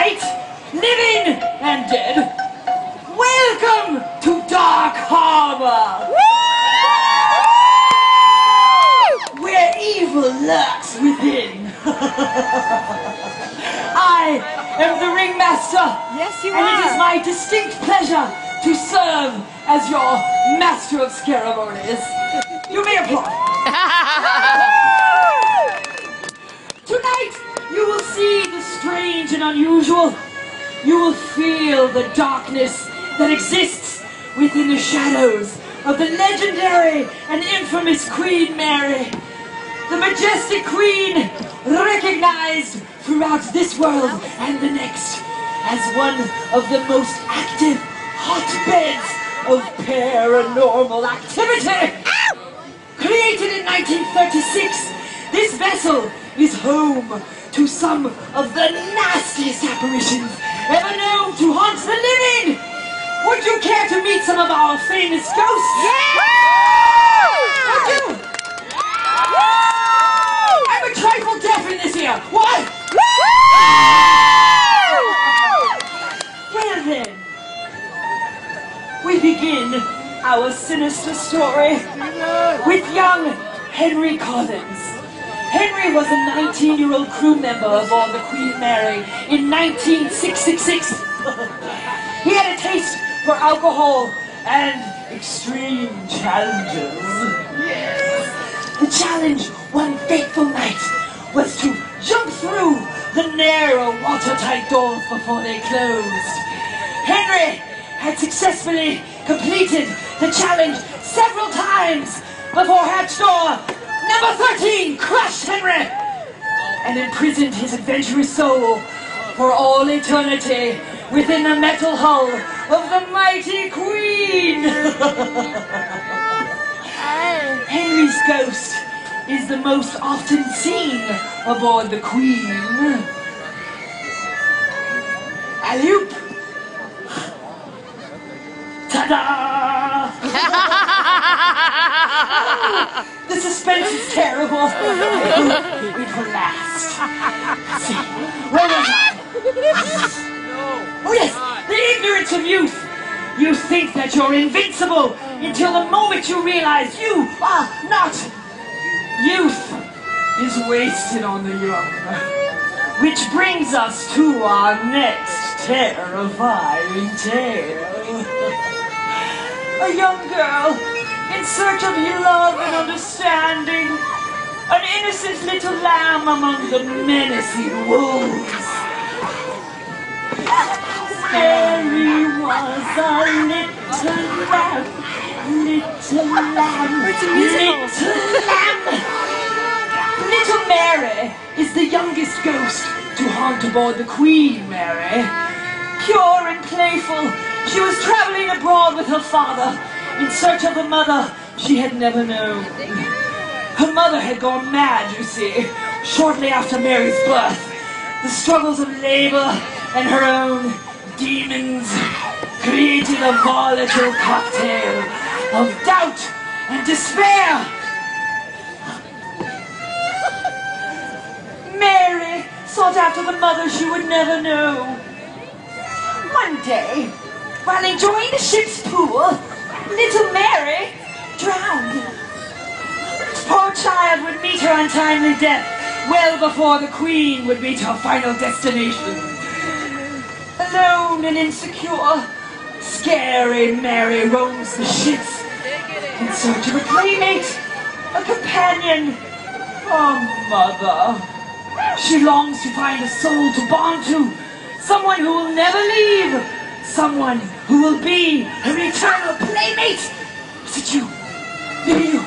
Tonight, living and dead, welcome to Dark Harbor, where evil lurks within. I am the ringmaster. Yes, you and are. It is my distinct pleasure to serve as your master of ceremonies. You may applaud. Tonight, you will see the strange and unusual. You will feel the darkness that exists within the shadows of the legendary and infamous Queen Mary, the majestic queen recognized throughout this world and the next as one of the most active hotbeds of paranormal activity. Created in 1936, this vessel is home to some of the nastiest apparitions ever known to haunt the living. Would you care to meet some of our famous ghosts? Yeah! Would you? I'm a trifle deaf in this ear. What? Well then, we begin our sinister story with young Henry Collins. Henry was a 19-year-old crew member aboard the Queen Mary in 19666. He had a taste for alcohol and extreme challenges. Yes. The challenge one fateful night was to jump through the narrow watertight doors before they closed. Henry had successfully completed the challenge several times before hatch door number 13 crushed Henry and imprisoned his adventurous soul for all eternity within the metal hull of the mighty Queen. Henry's ghost is the most often seen aboard the Queen. Alley-oop. Ta-da! The suspense is terrible. It will last. See, where was I? Oh yes, the ignorance of youth. You think that you're invincible until the moment you realize you are not. Youth is wasted on the young. Which brings us to our next terrifying tale. A young girl in search of love and understanding. An innocent little lamb among the menacing wolves. Mary was a little lamb. Little lamb. Little lamb. Little Mary is the youngest ghost to haunt aboard the Queen Mary. Pure and playful, she was traveling abroad with her father in search of a mother she had never known. Her mother had gone mad, you see, shortly after Mary's birth. The struggles of labor and her own demons created a volatile cocktail of doubt and despair. Mary sought after the mother she would never know. One day, while enjoying the ship's pool, little Mary drowned. Poor child would meet her untimely death well before the Queen would reach her final destination. Alone and insecure, scary Mary roams the ships in search of a playmate, a companion, a mother. She longs to find a soul to bond to, someone who will never leave, someone who will be her eternal playmate. Is it you? Maybe you.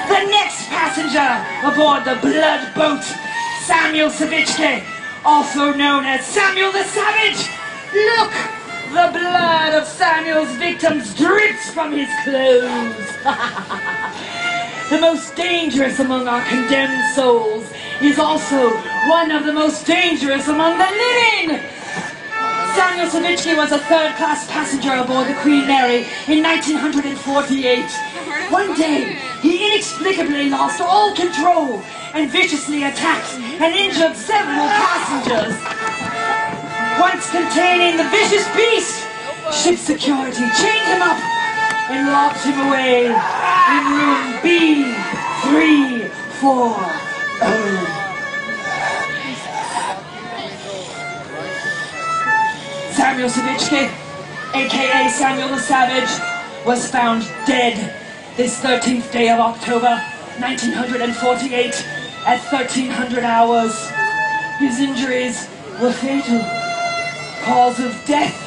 The next passenger aboard the blood boat, Samuel Savichke, also known as Samuel the Savage. Look, the blood of Samuel's victims drips from his clothes. The most dangerous among our condemned souls is also one of the most dangerous among the living. Samuel Savitsky was a third-class passenger aboard the Queen Mary in 1948. One day, he inexplicably lost all control and viciously attacked and injured several passengers. Once containing the vicious beast, ship security chained him up and locked him away in room B340. Samuel Savitsky, aka Samuel the Savage, was found dead this 13th day of October, 1948 at 1300 hours. His injuries were fatal. Cause of death,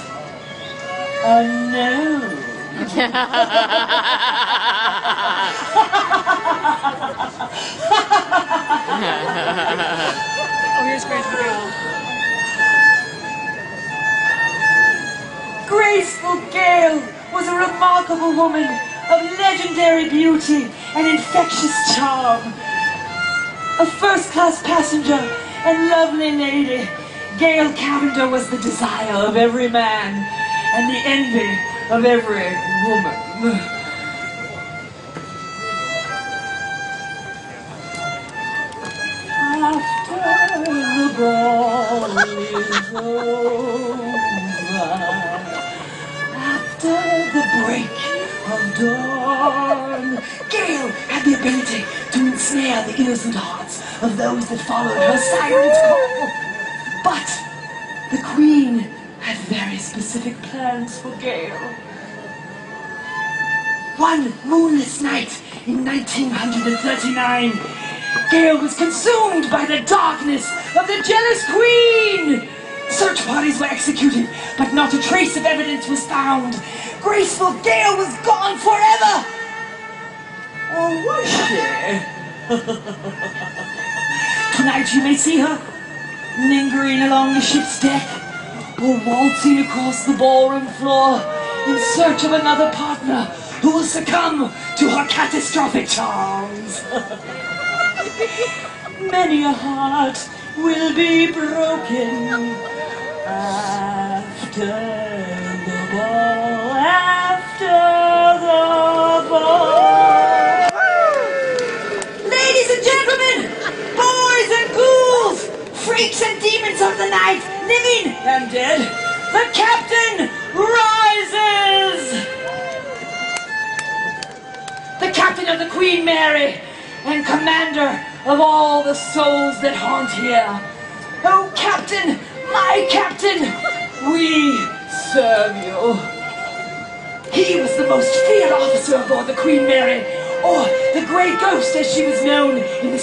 unknown. Oh, here's Grace Gale. Graceful Gale was a remarkable woman of legendary beauty and infectious charm. A first-class passenger and lovely lady, Gale Cavender was the desire of every man and the envy of every woman. After the ball is over, after the break of dawn, Gale had the ability to ensnare the innocent hearts of those that followed her silent call. But the Queen had very specific plans for Gale. One moonless night in 1939, Gale was consumed by the darkness of the jealous Queen. Search parties were executed, but not a trace of evidence was found. Graceful Gale was gone forever. Or was she? Tonight you may see her lingering along the ship's deck, or waltzing across the ballroom floor in search of another partner who will succumb to her catastrophic charms. Many a heart will be broken after the ball, after the ball. Ladies and gentlemen, boys and ghouls, freaks and demons of the night, living and dead, the captain rises! The captain of the Queen Mary and commander of all the souls that haunt here. Oh, Captain, my Captain, we serve you. He was the most feared officer aboard the Queen Mary, or the Grey Ghost as she was known in the